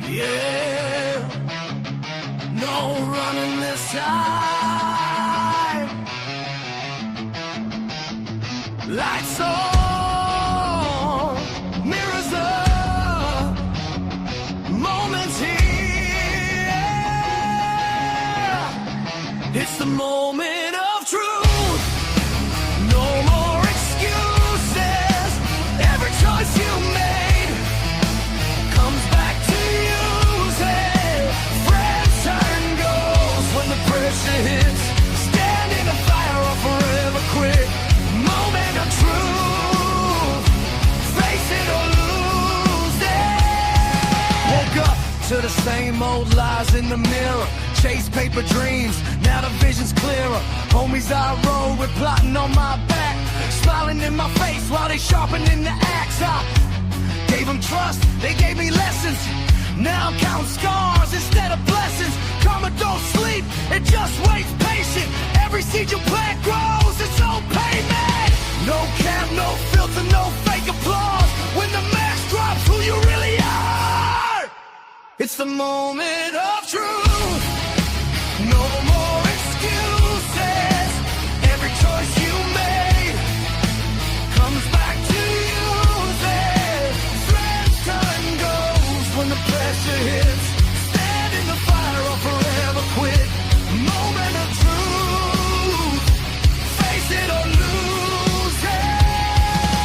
Yeah, no running this time. Lights on, mirrors up, moments here. It's the moment of truth. No more excuses. Every choice you made comes back to use it. Friends turn ghosts when the pressure hits. Stand in the fire or forever quit. Moment of truth. Face it or lose it. Woke up to the same old lies in the mirror. Chase paper dreams, now the vision's clearer. Homies I roll with plotting on my back, smiling in my face while they sharpening the axe. I gave them trust, they gave me lessons. Now I'm counting scars instead of blessings. Karma don't sleep, it just waits patient. Every seed you plant grows, it's own payment. No cap, no filter, no fake applause. When the mask drops, who you really are. It's the moment of truth. No more excuses. Every choice you made comes back to use it. Friends turn ghosts when the pressure hits. Stand in the fire or forever quit. Moment of truth. Face it or lose it.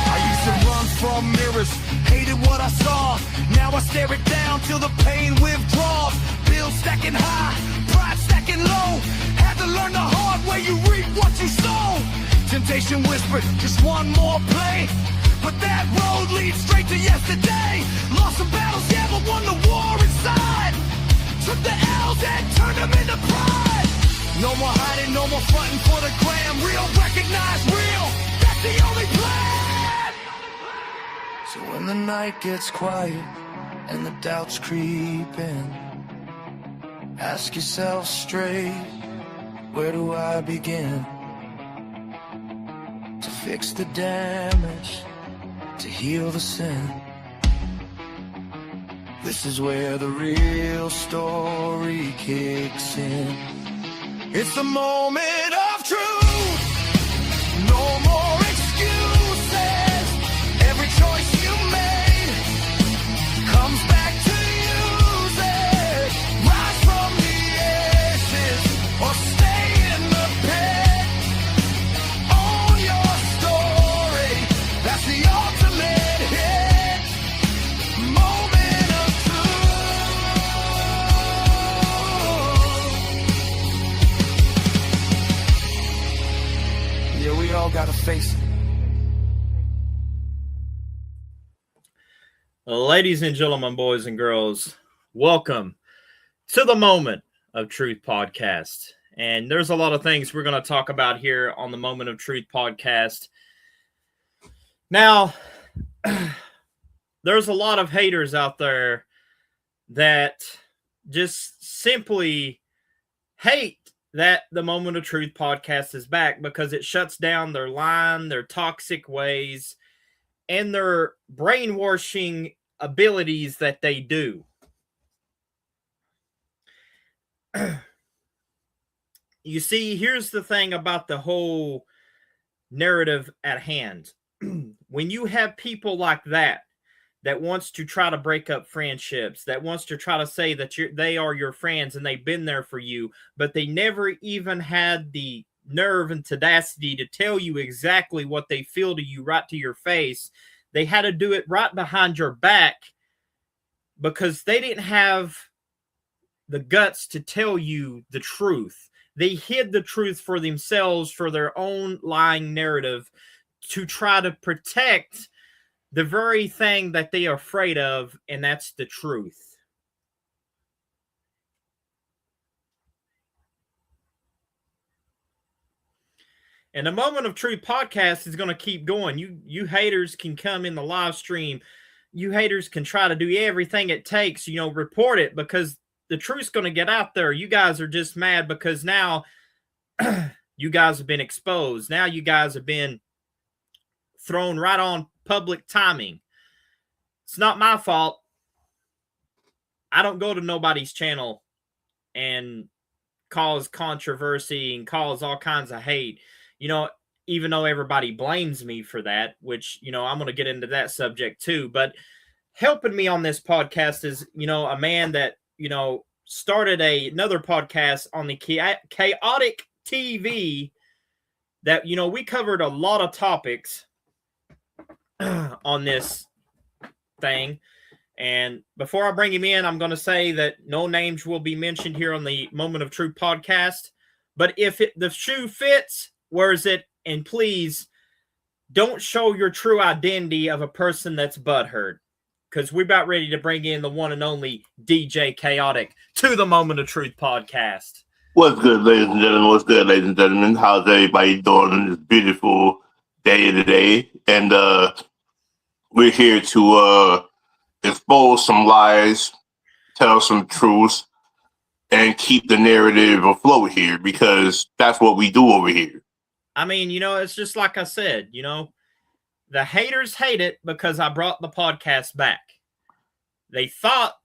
I used to run from mirrors, hated what I saw. Now I stare it down till the pain withdraws. Bills stacking high, pride stacking low. Had to learn the hard way, you reap what you sow. Temptation whispered, just one more play. But that road leads straight to yesterday. Lost some battles, yeah, but won the war inside. Took the L's and turned them into pride. No more hiding, no more fronting for the gram. Real, recognize real, that's the only plan. So when the night gets quiet and the doubts creep in, ask yourself straight, where do I begin? To fix the damage, to heal the sin. This is where the real story kicks in. It's the moment of truth. No more excuses. Every choice you made comes back to use it. Rise from the ashes or stay in the pit. Own your story. That's the ultimate hit. Moment of truth. Yeah, we all gotta face it. Ladies and gentlemen, boys and girls, welcome to the Moment of Truth podcast. And there's a lot of things we're going to talk about here on the Moment of Truth podcast. Now, there's a lot of haters out there that just simply hate that the Moment of Truth podcast is back because it shuts down their lying, their toxic ways, and their brainwashing abilities that they do. You see, here's the thing about the whole narrative at hand. When you have people like that wants to try to break up friendships, that wants to try to say that they are your friends and they've been there for you, but they never even had the nerve and tenacity to tell you exactly what they feel to you right to your face. They had to do it right behind your back because they didn't have the guts to tell you the truth. They hid the truth for themselves, for their own lying narrative, to try to protect the very thing that they are afraid of, and that's the truth. And the Moment of Truth podcast is going to keep going. You haters can come in the live stream. You haters can try to do everything it takes, report it, because the truth's going to get out there. You guys are just mad because now you guys have been exposed. Now you guys have been thrown right on public timing. It's not my fault. I don't go to nobody's channel and cause controversy and cause all kinds of hate, even though everybody blames me for that, which, I'm going to get into that subject too. But helping me on this podcast is, a man that, started another podcast on the Chaotic TV that, we covered a lot of topics on this thing. And before I bring him in, I'm going to say that no names will be mentioned here on the Moment of Truth podcast. But if the shoe fits, wears it, and please don't show your true identity of a person that's butthurt. Because we're about ready to bring in the one and only DJ Chaotic to the Moment of Truth podcast. What's good, ladies and gentlemen? What's good, ladies and gentlemen? How's everybody doing on this beautiful day today? And we're here to expose some lies, tell some truths, and keep the narrative afloat here, because that's what we do over here. I mean, it's just like I said, the haters hate it because I brought the podcast back. They thought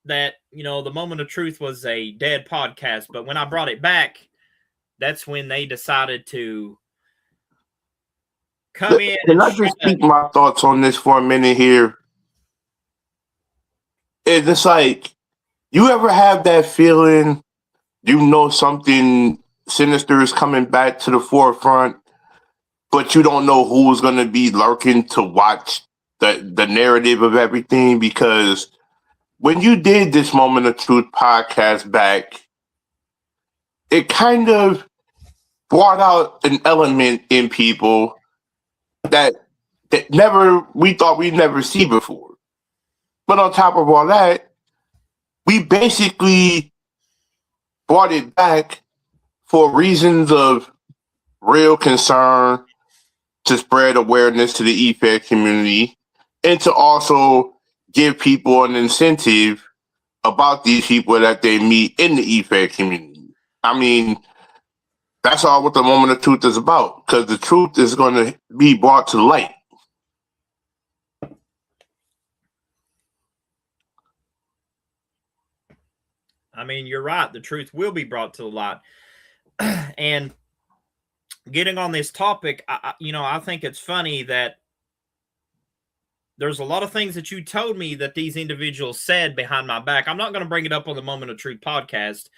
that, the Moment of Truth was a dead podcast, but when I brought it back, that's when they decided to come in. Can I just speak my thoughts on this for a minute here? It's like, you ever have that feeling, something sinister is coming back to the forefront, but you don't know who's going to be lurking to watch the narrative of everything? Because when you did this Moment of Truth podcast back, it kind of brought out an element in people that we thought we'd never see before. But on top of all that, we basically brought it back for reasons of real concern, to spread awareness to the E-Fed community, and to also give people an incentive about these people that they meet in the E-Fed community. I mean, that's all what the Moment of Truth is about, because the truth is going to be brought to light. I mean, you're right. The truth will be brought to the light. And getting on this topic, I think it's funny that there's a lot of things that you told me that these individuals said behind my back. I'm not going to bring it up on the Moment of Truth podcast.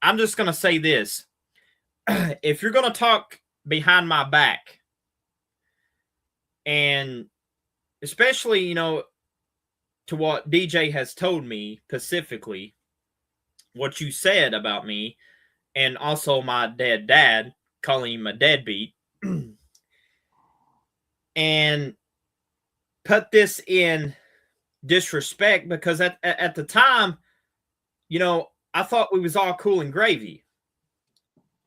I'm just going to say this. If you're going to talk behind my back, and especially, to what DJ has told me specifically, what you said about me, and also my dead dad, calling him a deadbeat, and put this in disrespect, because at the time, I thought we was all cool and gravy.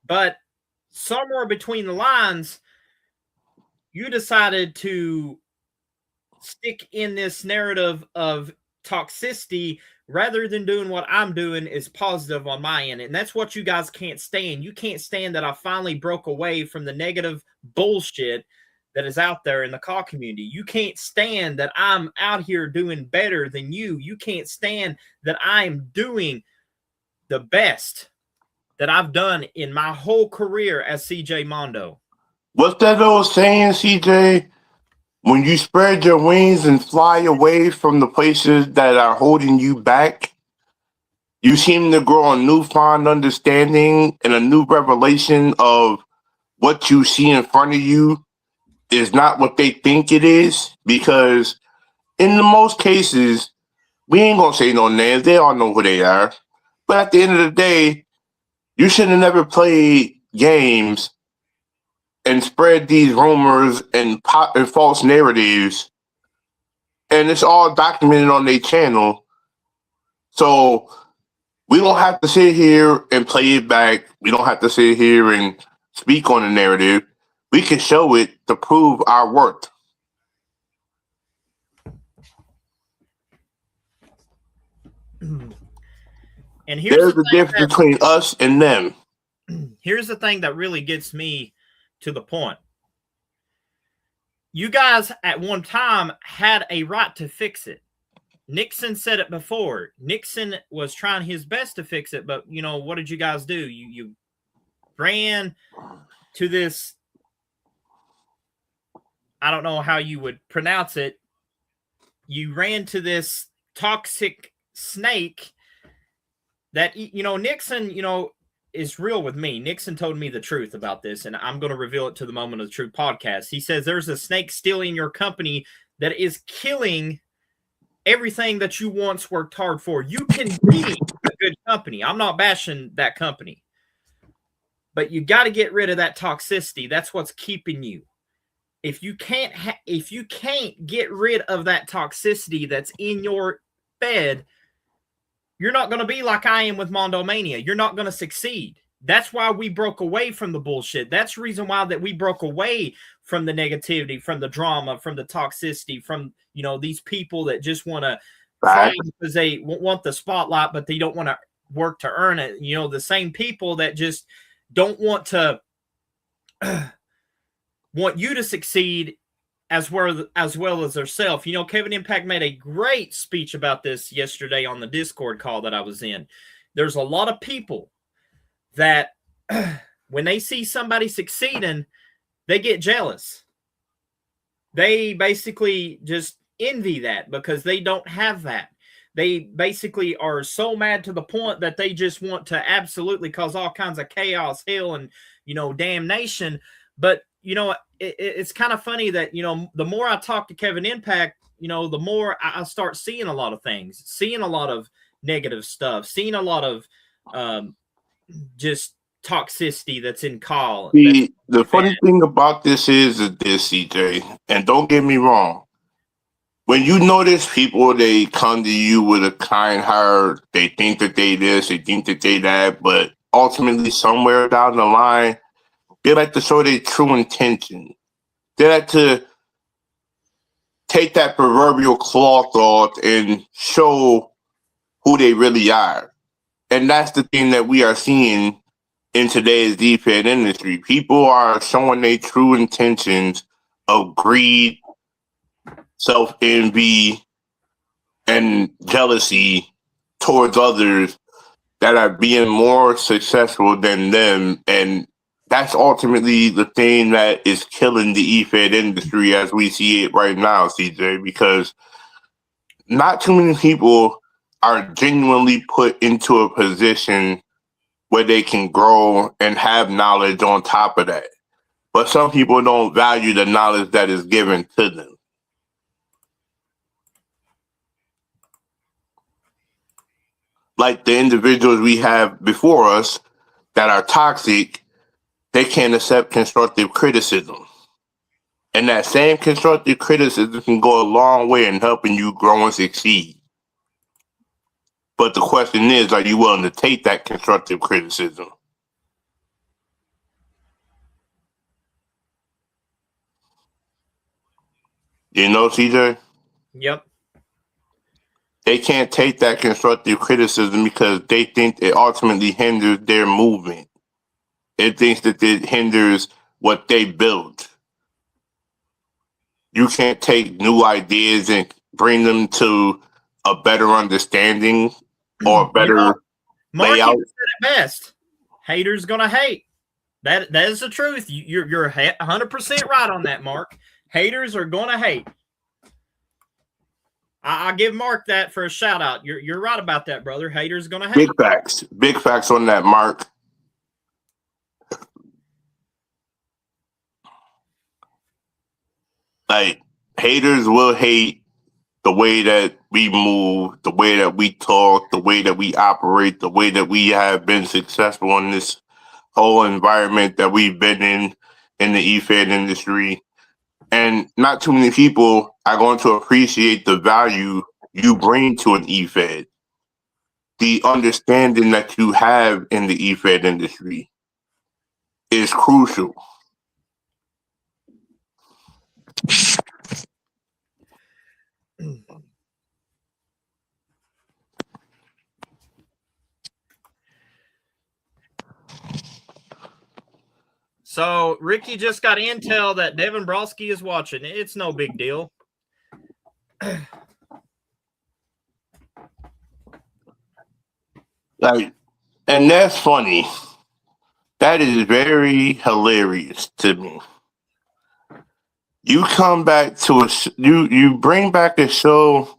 But somewhere between the lines, you decided to stick in this narrative of toxicity rather than doing what I'm doing is positive on my end. And that's what you guys can't stand. You can't stand that I finally broke away from the negative bullshit that is out there in the call community. You can't stand that I'm out here doing better than you. You can't stand that I'm doing the best that I've done in my whole career as CJ Mundo. What's that old saying, CJ? When you spread your wings and fly away from the places that are holding you back, you seem to grow a newfound understanding and a new revelation of what you see in front of you is not what they think it is. Because in the most cases, we ain't gonna say no names. They all know who they are. But at the end of the day, you should have never played games and spread these rumors and false narratives, and it's all documented on their channel. So we don't have to sit here and play it back. We don't have to sit here and speak on the narrative. We can show it to prove our worth. And here's There's the difference between us and them. Here's the thing that really gets me to the point. You guys at one time had a right to fix it. Nixon said it before. Nixon was trying his best to fix it, but what did you guys do? You ran to this, I don't know how you would pronounce it. You ran to this toxic snake that, Nixon, is real with me. Nixon told me the truth about this, and I'm going to reveal it to the Moment of the Truth podcast. He says there's a snake stealing your company that is killing everything that you once worked hard for. You can be a good company. I'm not bashing that company, but you got to get rid of that toxicity. That's what's keeping you. If you can't get rid of that toxicity that's in your bed, you're not going to be like I am with Mondo Mania. You're not going to succeed. That's why we broke away from the bullshit. That's the reason why that we broke away from the negativity, from the drama, from the toxicity, from, these people that just want to fight because they want the spotlight, but they don't want to work to earn it. The same people that just don't want to want you to succeed as well as themselves. Kevin Impact made a great speech about this yesterday on the Discord call that I was in. There's a lot of people that when they see somebody succeeding, they get jealous. They basically just envy that because they don't have that. They basically are so mad to the point that they just want to absolutely cause all kinds of chaos, hell, and, damnation. But, it's kind of funny that, the more I talk to Kevin Impact, the more I start seeing a lot of things, seeing a lot of negative stuff, seeing a lot of just toxicity that's in call. The funny thing about this is this, CJ, and don't get me wrong, when you notice people, they come to you with a kind heart, they think that they this, they think that they that, but ultimately somewhere down the line, they like to show their true intention. They like to take that proverbial cloth off and show who they really are. And that's the thing that we are seeing in today's DFED industry. People are showing their true intentions of greed, self-envy, and jealousy towards others that are being more successful than them. And that's ultimately the thing that is killing the EFED industry as we see it right now, CJ, because not too many people are genuinely put into a position where they can grow and have knowledge on top of that. But some people don't value the knowledge that is given to them. Like the individuals we have before us that are toxic, they can't accept constructive criticism. And that same constructive criticism can go a long way in helping you grow and succeed. But the question is, are you willing to take that constructive criticism? CJ? Yep. They can't take that constructive criticism because they think it ultimately hinders their movement. It thinks that it hinders what they build. You can't take new ideas and bring them to a better understanding or a better Mark layout. said it best. Haters gonna hate. That is the truth. You're 100% right on that, Mark. Haters are gonna hate. I give Mark that for a shout out. You're right about that, brother. Haters gonna hate. Big facts on that, Mark. Like, haters will hate the way that we move, the way that we talk, the way that we operate, the way that we have been successful in this whole environment that we've been in the EFED industry. And not too many people are going to appreciate the value you bring to an EFED, the understanding that you have in the EFED industry is crucial. So Ricky just got intel that Devin Broski is watching. It's no big deal. Like, and that's funny. That is very hilarious to me. You come back to you bring back a show,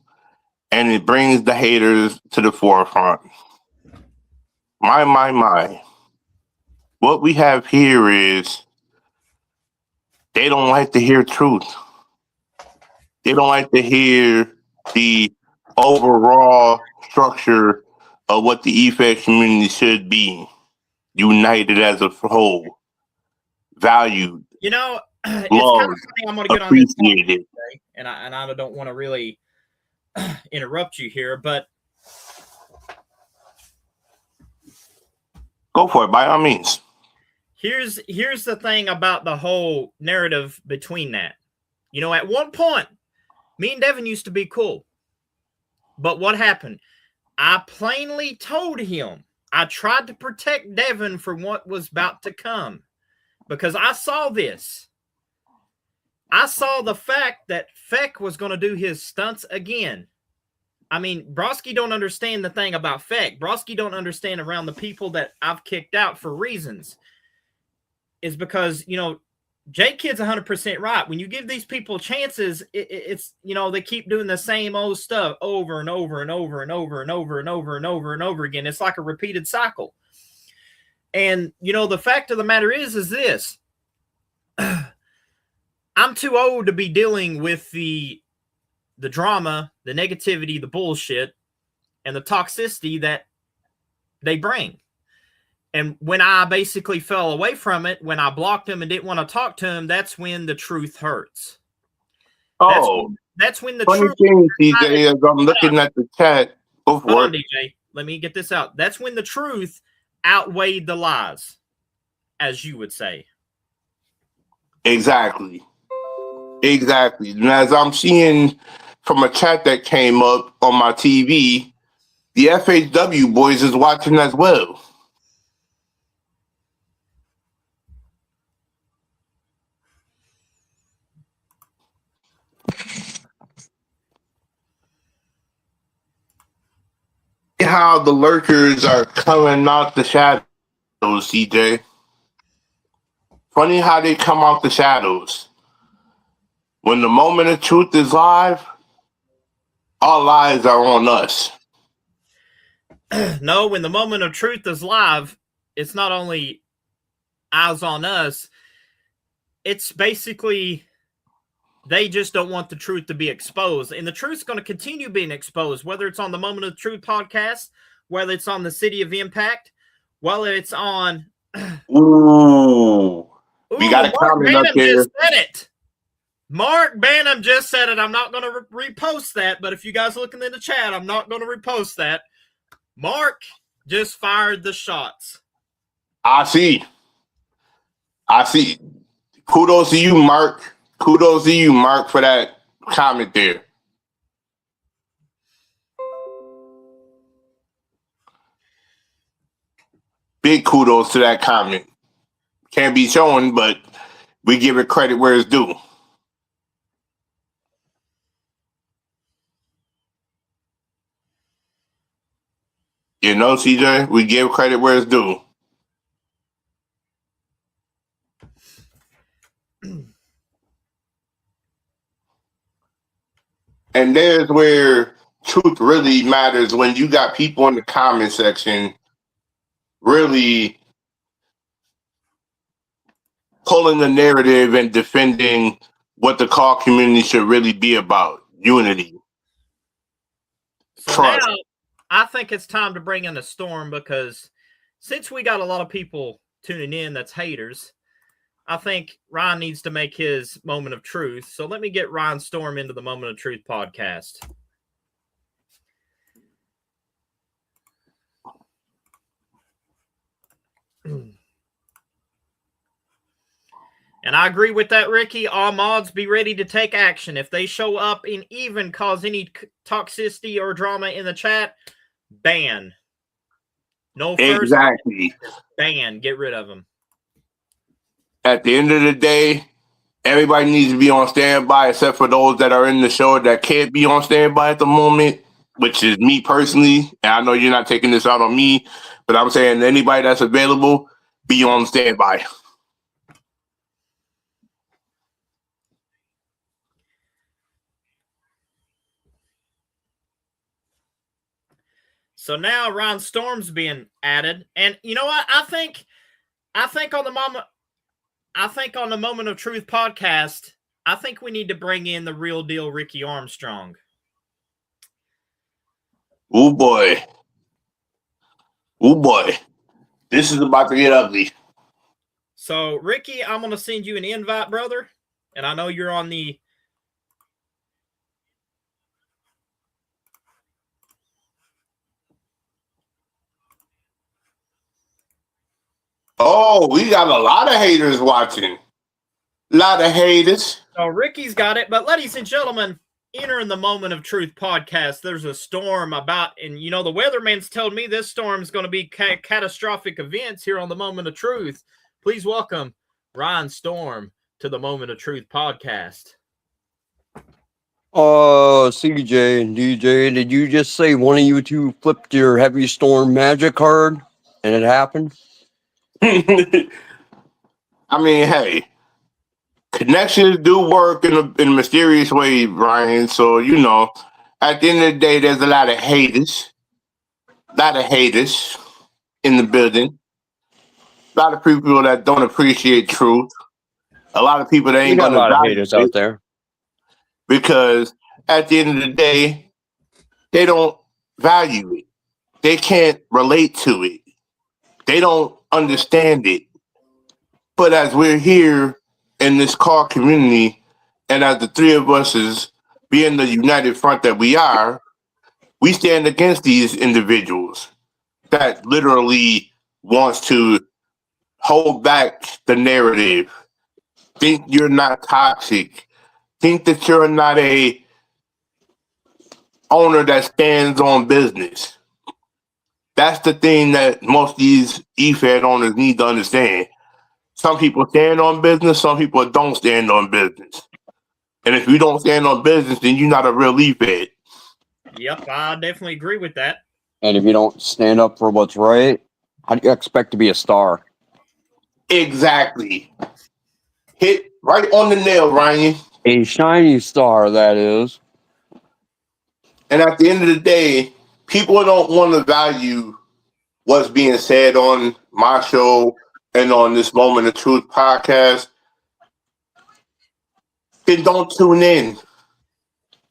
and it brings the haters to the forefront. My. What we have here is they don't like to hear truth. They don't like to hear the overall structure of what the EFX community should be, united as a whole, valued, You know, it's kind of loved, funny. I'm going to get on this topic appreciated. today, and I don't want to really interrupt you here, but Go for it, by all means. here's the thing about the whole narrative between that. You know, at one point, me and Devin used to be cool. But what happened? I plainly told him I tried to protect Devin from what was about to come because I saw this. I saw the fact that Feck was going to do his stunts again. I mean, Broski don't understand the thing about Feck. Broski don't understand around the people that I've kicked out for reasons. Is because, you know, J Kid's 100% right. When you give these people chances, it's, you know, they keep doing the same old stuff over and over and over and over and over and over and over and over again. It's like a repeated cycle. And, you know, the fact of the matter is this. I'm too old to be dealing with the drama, the negativity, the bullshit, and the toxicity that they bring. And when I basically fell away from it, when I blocked him and didn't want to talk to him, that's when the truth hurts. That's when the funny truth. thing, DJ, as I'm looking at the chat. Go for Hold on, it. DJ. Let me get this out. That's when the truth outweighed the lies, as you would say. Exactly. And as I'm seeing from a chat that came up on my TV, the FHW boys is watching as well. How the lurkers are coming out the shadows, CJ. Funny how they come out the shadows. When the moment of truth is live, all eyes are on us. No, when the moment of truth is live, it's not only eyes on us, it's basically they just don't want the truth to be exposed. And the truth's going to continue being exposed, whether it's on the Moment of Truth podcast, whether it's on the City of Impact, whether it's on... Ooh. We got a comment up there. Just said it. Mark Bannum just said it. I'm not going to repost that, but if you guys are looking in the chat, I'm not going to repost that. Mark just fired the shots. I see. Kudos to you, Mark. For that comment there. Big kudos to that comment. Can't be shown, but we give it credit where it's due. You know, CJ, we give credit where it's due. And there's where truth really matters, when you got people in the comment section really pulling the narrative and defending what the call community should really be about. Unity. So Trust. now, I think it's time to bring in a storm, because since we got a lot of people tuning in that's haters, I think Ryan needs to make his moment of truth. So let me get Ryan Storm into the Moment of Truth podcast. And I agree with that, Ricky. All mods be ready to take action. If they show up and even cause any toxicity or drama in the chat, ban. No first. Exactly. Ban. Get rid of them. At the end of the day, everybody needs to be on standby, except for those that are in the show that can't be on standby at the moment. which is me personally, and I know you're not taking this out on me, but I'm saying anybody that's available, be on standby. So now Ron Storm's being added, and you know what? I think on the Moment of Truth podcast, I think we need to bring in the real deal Ricky Armstrong. Oh boy. Oh boy. This is about to get ugly. So Ricky, I'm gonna send you an invite, brother, and I know you're on the. Oh, we got a lot of haters watching. A lot of haters. So Ricky's got it, but ladies and gentlemen, entering the Moment of Truth podcast, there's a storm about, and you know, the weatherman's told me this storm's going to be catastrophic events here on the Moment of Truth. Please welcome Ryan Storm to the Moment of Truth podcast. CJ and DJ, did you just say one of you two flipped your heavy storm magic card and it happened? I mean, hey, connections do work in a mysterious way, Brian. So, you know, at the end of the day, there's a lot of haters. A lot of haters in the building. A lot of people that don't appreciate truth. A lot of people that ain't got going a lot to of haters out there. Because at the end of the day, they don't value it. They can't relate to it. They don't understand it. But as we're here in this car community, and as the three of us is being the united front that we are, we stand against these individuals that literally wants to hold back the narrative, think you're not toxic, think that you're not a owner that stands on business. That's the thing that most of these E-Fed owners need to understand. Some people stand on business, some people don't stand on business. And if you don't stand on business, then you're not a real E-Fed. Yep, I definitely agree with that. And if you don't stand up for what's right, how do you expect to be a star? Exactly. Hit right on the nail, Ryan. A shiny star, that is. And at the end of the day, people don't want to value what's being said on my show and on this Moment of Truth podcast. Then don't tune in.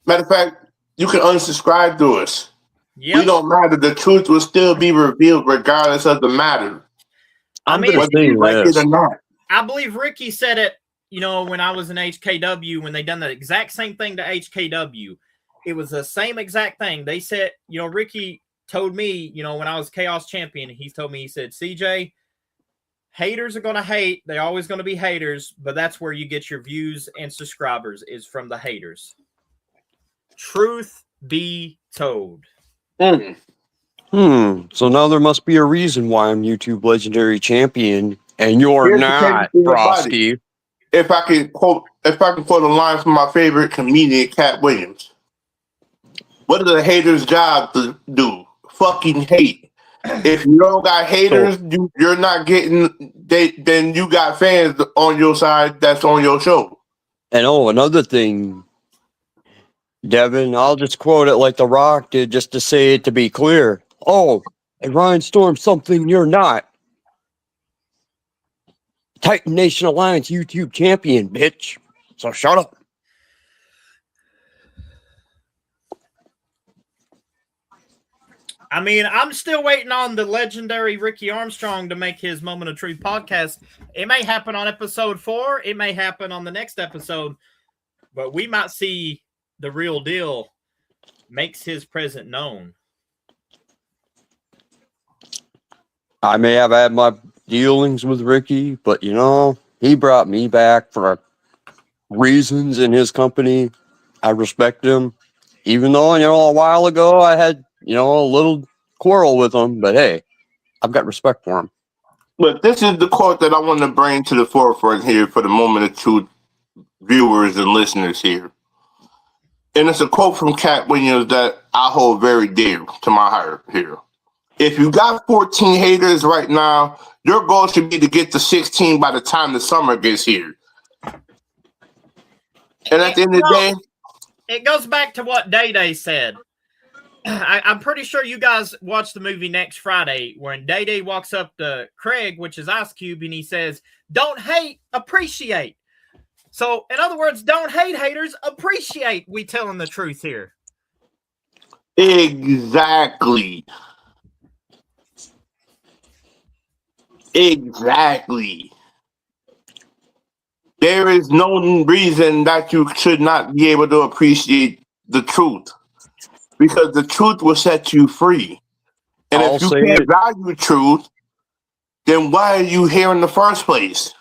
Matter of fact, you can unsubscribe to us. Yep. We don't matter. The truth will still be revealed regardless of the matter. I'm mean, gonna Whether you like it or not. I believe Ricky said it, you know, when I was in HKW, when they done the exact same thing to HKW. It was the same exact thing. They said, you know, Ricky told me, you know, when I was Chaos Champion, he told me, he said, CJ, haters are going to hate. They're always going to be haters, but that's where you get your views and subscribers is from the haters. Truth be told. Mm. So now there must be a reason why I'm YouTube Legendary Champion and you're Here's the not, crazy thing about it. Frosty. If I can quote a line from my favorite comedian, Cat Williams. What is a hater's job to do? Fucking hate. If you don't got haters, you're not getting. Then you got fans on your side. That's on your show. And another thing, Devin, I'll just quote it like The Rock did, just to say it to be clear. Oh, and Ryan Storm's something you're not. Titan Nation Alliance YouTube champion, bitch. So shut up. I mean, I'm still waiting on the legendary Ricky Armstrong to make his Moment of Truth podcast. It may happen on episode 4. It may happen on the next episode. But we might see the real deal makes his presence known. I may have had my dealings with Ricky, but, you know, he brought me back for reasons in his company. I respect him. Even though, you know, a while ago I had, you know, a little quarrel with him, but hey, I've got respect for him. But this is the quote that I want to bring to the forefront here for the Moment of Truth viewers and listeners here. And it's a quote from Cat Williams that I hold very dear to my heart here. If you got 14 haters right now, your goal should be to get to 16 by the time the summer gets here. And at the end of the day, it goes back to what Day said. I'm pretty sure you guys watched the movie Next Friday when Day walks up to Craig, which is Ice Cube, and he says, "Don't hate, appreciate." So, in other words, don't hate haters, appreciate. We telling the truth here. exactly. There is no reason that you should not be able to appreciate the truth because the truth will set you free. And I'll if you say can't it. value truth, then why are you here in the first place?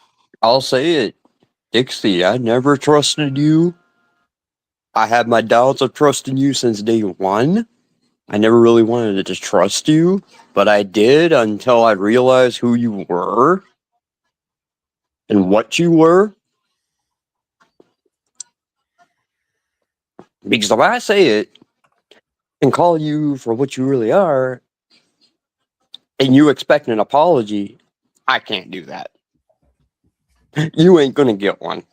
I'll say it. Dixie, I never trusted you. I had my doubts of trusting you since day one. I never really wanted to just trust you, but I did until I realized who you were and what you were. Because the way I say it and call you for what you really are, and you expect an apology, I can't do that. You ain't gonna get one.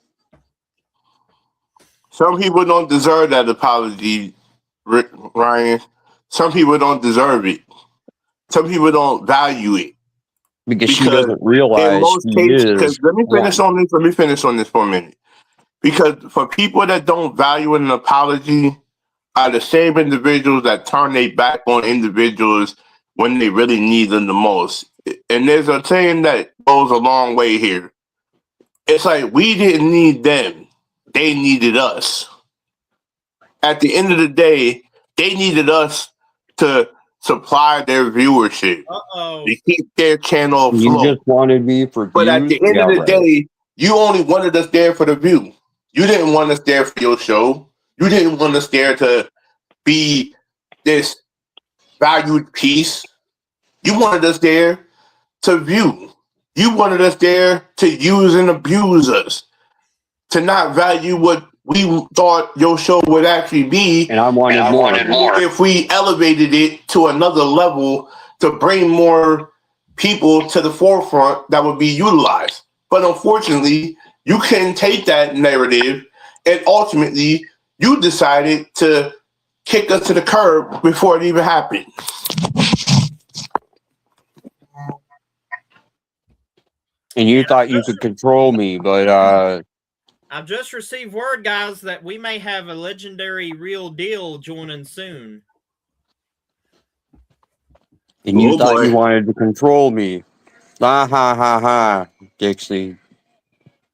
Some people don't deserve that apology, Ryan. Some people don't deserve it. Some people don't value it. Because she Because doesn't in realize most she cases, is because let me finish wrong. on this. Let me finish on this for a minute. Because for people that don't value an apology, are the same individuals that turn their back on individuals when they really need them the most. And there's a saying that goes a long way here. It's like we didn't need them; they needed us. At the end of the day, they needed us to supply their viewership, Uh-oh. to keep their channel You afloat. just wanted me for But at views? the end of Yeah, the right. day, you only wanted us there for the view. You didn't want us there for your show. You didn't want us there to be this valued piece. You wanted us there to view. You wanted us there to use and abuse us, to not value what we thought your show would actually be. And I wanted more. If we elevated it to another level to bring more people to the forefront that would be utilized. But unfortunately, you couldn't take that narrative, and ultimately, you decided to kick us to the curb before it even happened. And you thought you could control me, but I've just received word, guys, that we may have a legendary real deal joining soon. and you Oh thought you boy. wanted to control me. Ha ha ha ha, Dixie.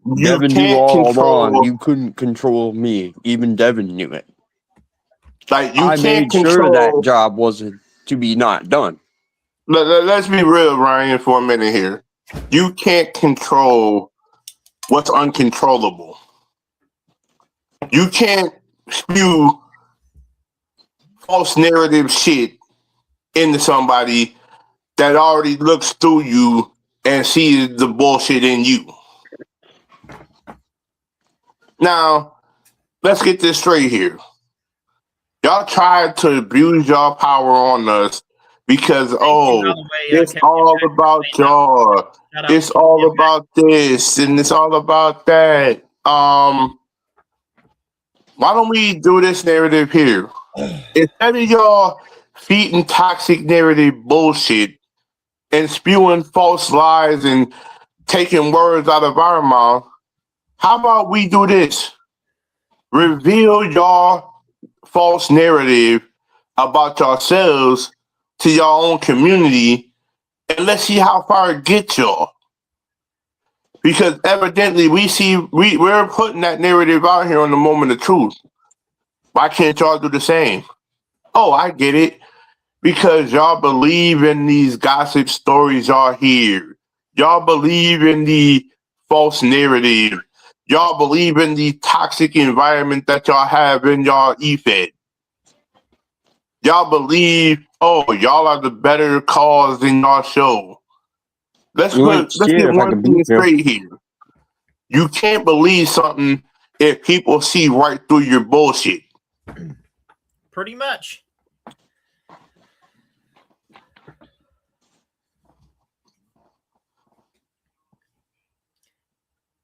You Devin knew can't all along control, you couldn't control me. Even Devin knew it. like, you I can't made sure that control. job wasn't to be not done. Let's be real, Ryan, for a minute here. You can't control what's uncontrollable. You can't spew false narrative shit into somebody that already looks through you and sees the bullshit in you. Now, let's get this straight here. Y'all tried to abuse y'all power on us because, Thank you, by oh, the way, it's Kevin. all about y'all. Shout out It's to all you. about this and it's all about that. Why don't we do this narrative here? Instead of y'all feeding toxic narrative bullshit and spewing false lies and taking words out of our mouth, how about we do this? Reveal y'all false narrative about yourselves to your own community and let's see how far it gets y'all. Because evidently we're putting that narrative out here on the moment of truth. Why can't y'all do the same? Oh, I get it. Because y'all believe in these gossip stories y'all hear. Y'all believe in the false narrative. Y'all believe in the toxic environment that y'all have in y'all EFED. Y'all believe, oh, y'all are the better cause in y'all show. Let's You ain't get shit if I one can thing beat you. straight here. You can't believe something if people see right through your bullshit. Pretty much.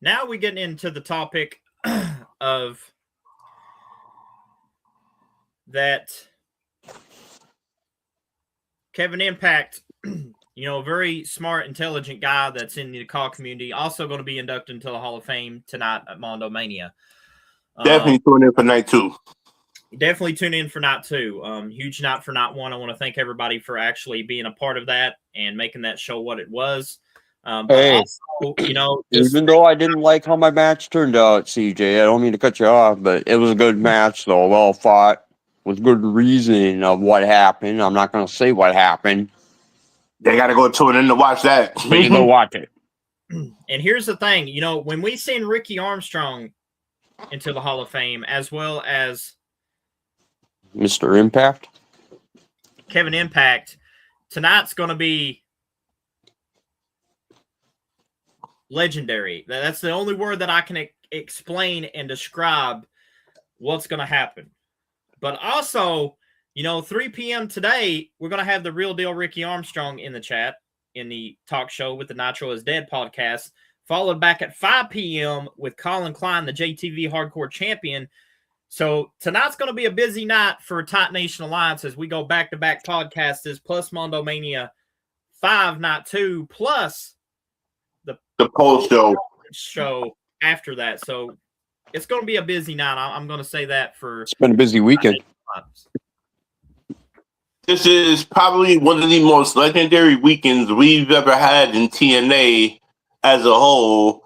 Now we're getting into the topic of that Kevin Impact, very smart, intelligent guy that's in the call community, also going to be inducted into the Hall of Fame tonight at Mondo Mania. Definitely tune in for night 2. Definitely tune in for night 2. Huge night for night 1. I want to thank everybody for actually being a part of that and making that show what it was. Hey, also, even though I didn't like how my match turned out, CJ, I don't mean to cut you off, but it was a good match, though. Well fought, with good reasoning of what happened. I'm not going to say what happened, They got to go tune in to watch that. but you go watch it. And here's the thing, when we send Ricky Armstrong into the Hall of Fame, as well as Mr. Impact, Kevin Impact, tonight's going to be legendary. That's the only word that I can explain and describe what's going to happen. But also, 3 p.m. today, we're going to have the Real Deal Ricky Armstrong in the chat in the talk show with the Nitro is Dead podcast, followed back at 5 p.m. with Colin Klein, the JTV Hardcore Champion. So tonight's going to be a busy night for Titan Nation Alliance as we go back-to-back podcasts plus Mondo Mania 5 night 2 plus the post show after that. So it's going to be a busy night. I'm going to say that for. It's been a busy weekend. This is probably one of the most legendary weekends we've ever had in TNA as a whole.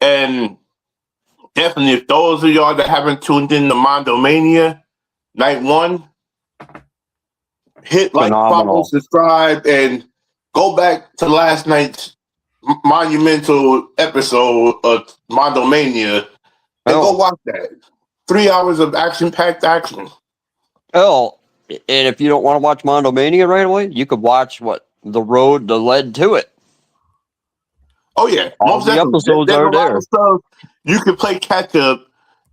And definitely, if those of y'all that haven't tuned in to Mondo Mania night 1, hit like, follow, subscribe, and go back to last night's monumental episode of Mondo Mania and go watch that. 3 hours of action-packed action. Oh, and if you don't want to watch Mondo Mania right away, you could watch the road that led to it. Oh yeah, all the episodes are there. You can play catch up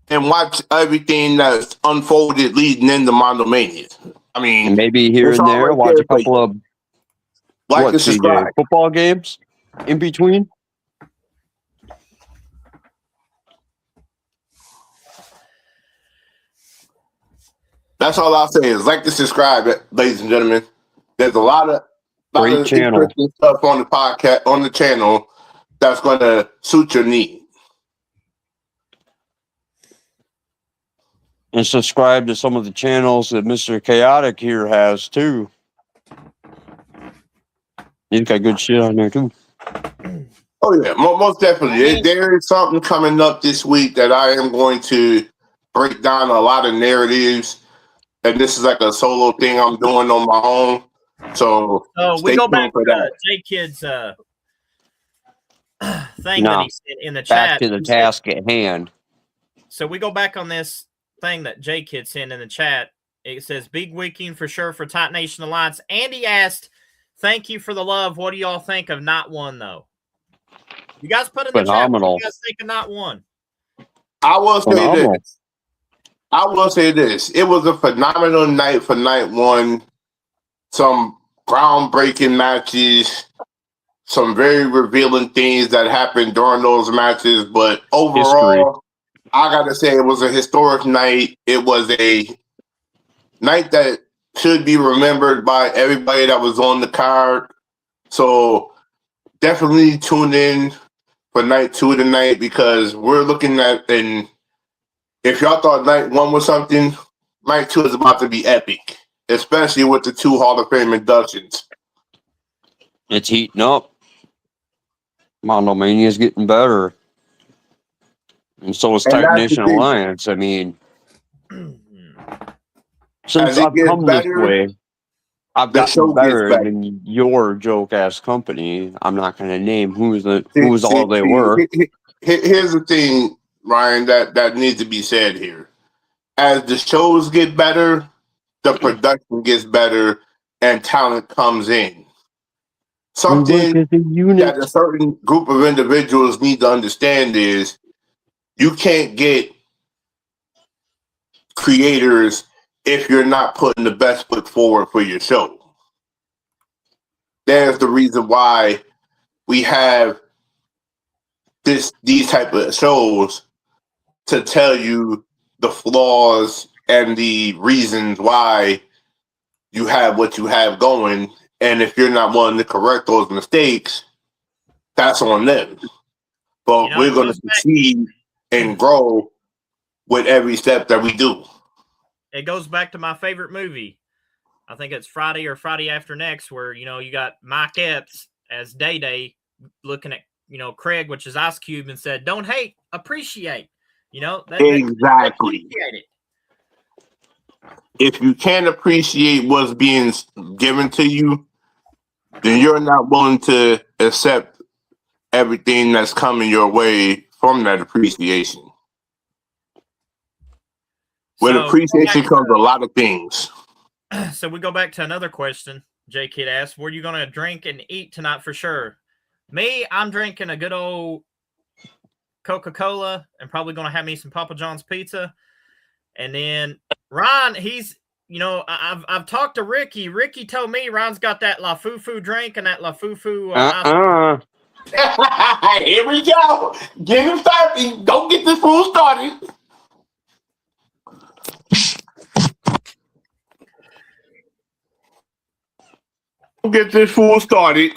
and watch everything that's unfolded leading into Mondo Mania. I mean, and maybe here and there, watch a couple of football games in between. That's all I'll say is like to subscribe, ladies and gentlemen. There's a lot of interesting stuff on the podcast, on the channel that's going to suit your need. And subscribe to some of the channels that Mr. Chaotic here has too. He's got good shit on there too. Oh yeah, most definitely. There is something coming up this week that I am going to break down a lot of narratives. And this is like a solo thing I'm doing on my own. So we go back to J-Kid's thing that he said in the chat. Back to the task at hand. So we go back on this thing that J-Kid sent in the chat. It says, big weekend for sure for Titan Nation Alliance. Andy asked, thank you for the love. What do y'all think of not one, though? You guys put in the chat. What do you guys think of not one? I will say this. It was a phenomenal night for night 1. Some groundbreaking matches, some very revealing things that happened during those matches. But overall, I got to say it was a historic night. It was a night that should be remembered by everybody that was on the card. So definitely tune in for night 2 tonight because we're looking at and if y'all thought night 1 was something, night 2 is about to be epic, especially with the 2 Hall of Fame inductions. It's heating up. Mondo Mania is getting better. And so is Titan Nation Alliance. I mean, since I've come this way, I've gotten better than your joke-ass company. I'm not going to name who's all they were. Here's the thing, Ryan, that needs to be said here. As the shows get better, the production gets better, and talent comes in. Something that a certain group of individuals need to understand is you can't get creators if you're not putting the best foot forward for your show. There's the reason why we have these type of shows to tell you the flaws and the reasons why you have what you have going. And if you're not willing to correct those mistakes, that's on them. But we're going to succeed and grow with every step that we do. It goes back to my favorite movie. I think it's Friday or Friday After Next, where, you got Mike Epps as Day-Day looking at, Craig, which is Ice Cube, and said, "Don't hate, appreciate." Exactly. Appreciate it. If you can't appreciate what's being given to you, then you're not willing to accept everything that's coming your way from that appreciation. With appreciation comes a lot of things. So we go back to another question J Kid asked: "Were you going to drink and eat tonight for sure?" Me, I'm drinking a good old Coca-Cola and probably going to have me some Papa John's pizza. And then Ron, he's, I've talked to Ricky. Ricky told me Ron's got that La Fufu drink and that La Fufu. Here we go. Get him started. Don't get this fool started. Get this fool started.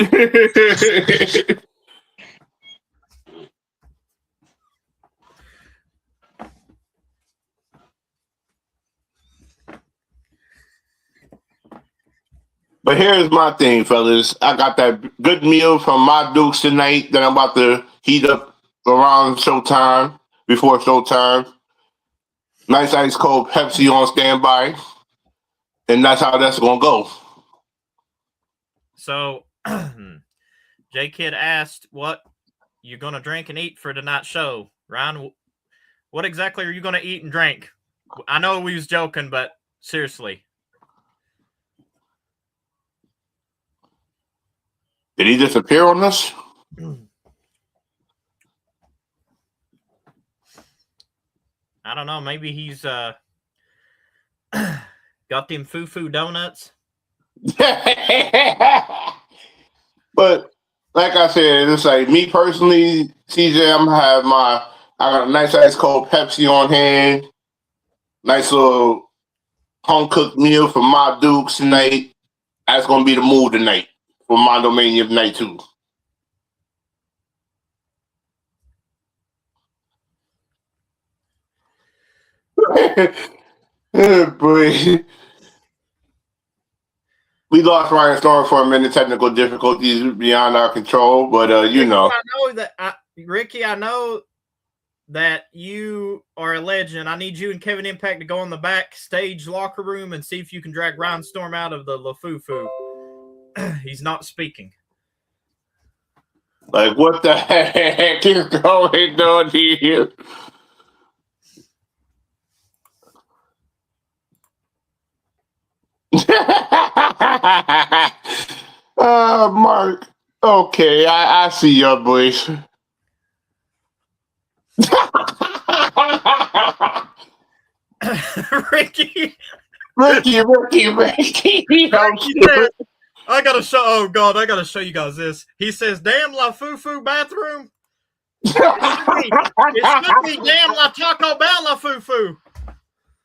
But here's my thing, fellas. I got that good meal from my Dukes tonight that I'm about to heat up around showtime, before showtime. Nice ice cold Pepsi on standby. And that's how that's going to go. So, J Kid asked, "What you going to drink and eat for tonight's show?" Ryan, what exactly are you going to eat and drink? I know we was joking, but seriously. Did he disappear on us? I don't know. Maybe he's got them foo-foo donuts. But like I said, it's like me personally, CJ, I got a nice ice cold Pepsi on hand. Nice little home cooked meal for my Dukes tonight. That's gonna be the mood tonight for Mondo Mania night 2. Boy. We lost Ryan Storm for a minute. Technical difficulties beyond our control, but Ricky, I know that you are a legend. I need you and Kevin Impact to go in the backstage locker room and see if you can drag Ryan Storm out of the LaFufu. He's not speaking. Like, what the heck is going on here? Mark. Okay, I see your boys. Ricky. I gotta show. Oh God, I gotta show you guys this. He says, "Damn La Fufu bathroom." It should be damn La Taco Bell La Fufu.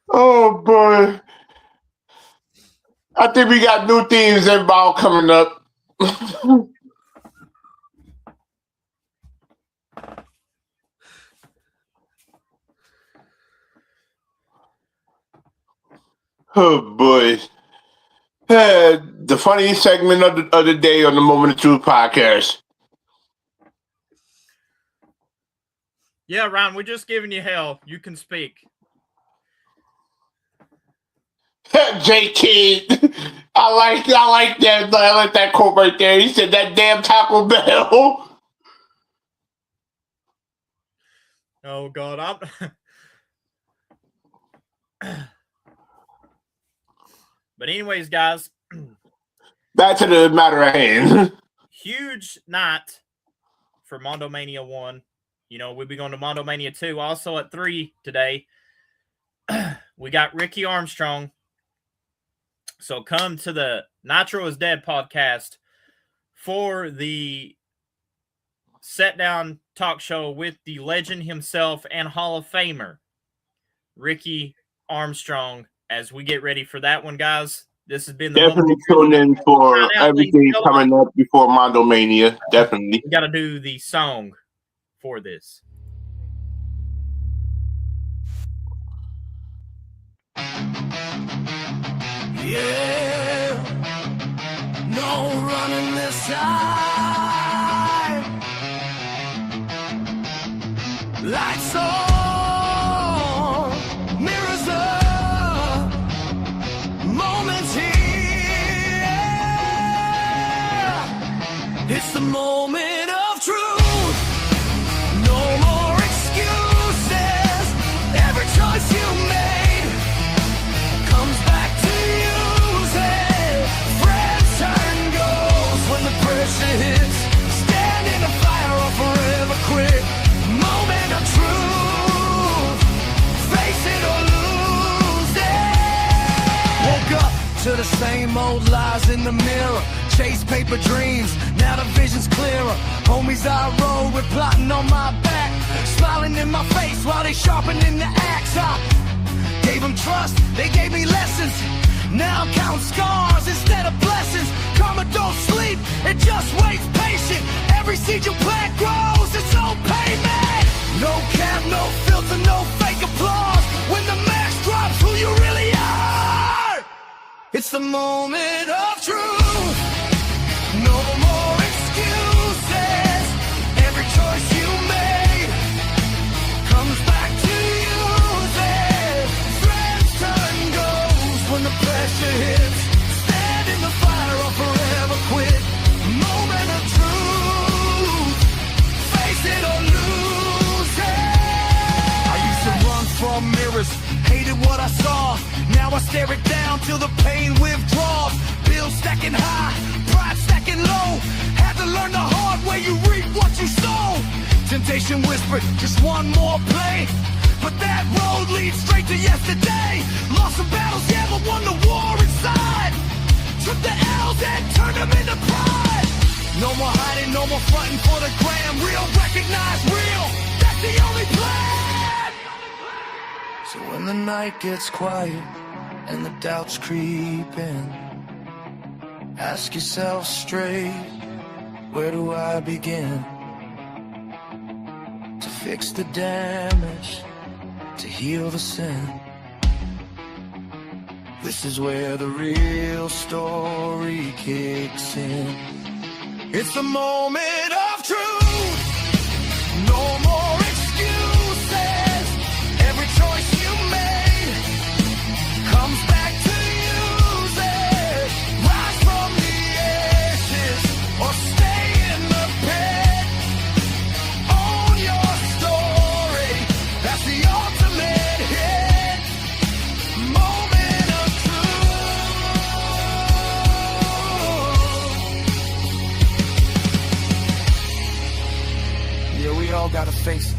Oh boy. I think we got new themes inbound coming up. Oh boy. The funny segment of the day on the Moment of Truth podcast. Yeah, Ron, we're just giving you hell. You can speak. J Kid, I like that. I like that quote right there. He said that damn Taco Bell. Oh God, But anyways, guys, back to the matter at hand. Huge night for Mondo Mania 1. We'll be going to Mondo Mania 2 also at 3 today. we got Ricky Armstrong. So come to the Nitro is Dead podcast for the set down talk show with the legend himself and Hall of Famer, Ricky Armstrong, as we get ready for that one, guys. This has been the Definitely tune in for everything coming up before Mundo Mania. Definitely. We got to do the song for this. Yeah, no running this time. Lights on, mirrors up, moments here. It's the moment of truth. No more excuses. Every choice you made comes back to use it. Friends turn goals when the pressure hits. Stand in the fire or forever quit. Moment of truth. Face it or lose it. Woke up to the same old lies in the mirror. Chase paper dreams, now the vision's clearer. Homies I rode with plotting on my back, smiling in my face while they sharpening the axe. I gave them trust, they gave me lessons. Now I'm counting scars instead of blessings. Karma don't sleep, it just waits patient. Every seed you plant grows, it's no payment. No cap, no filter, no fake applause. When the mask drops, who you really are. It's the moment of truth. No more excuses. Every choice you made comes back to use it. Friends turn goals when the pressure hits. Stand in the fire or forever quit. Moment of truth. Face it or lose it. I used to run from mirrors, hated what I saw. Now I stare it down till the pain withdraws. Bills stacking high, pride stacking low. Had to learn the hard way, you reap what you sow. Temptation whispered, just one more play. But that road leads straight to yesterday. Lost some battles, yeah, but won the war inside. Took the L's and turned them into pride. No more hiding, no more fronting for the gram. Real, recognize real, that's the only plan. So when the night gets quiet and the doubts creep in, ask yourself straight, where do I begin? To fix the damage, to heal the sin. This is where the real story kicks in. It's the moment of truth. No more excuses. Every choice you made comes back to use it. Rise from the ashes or stay in the pit. Own your story. That's the ultimate hit. Moment of truth. Yeah, we all gotta face it.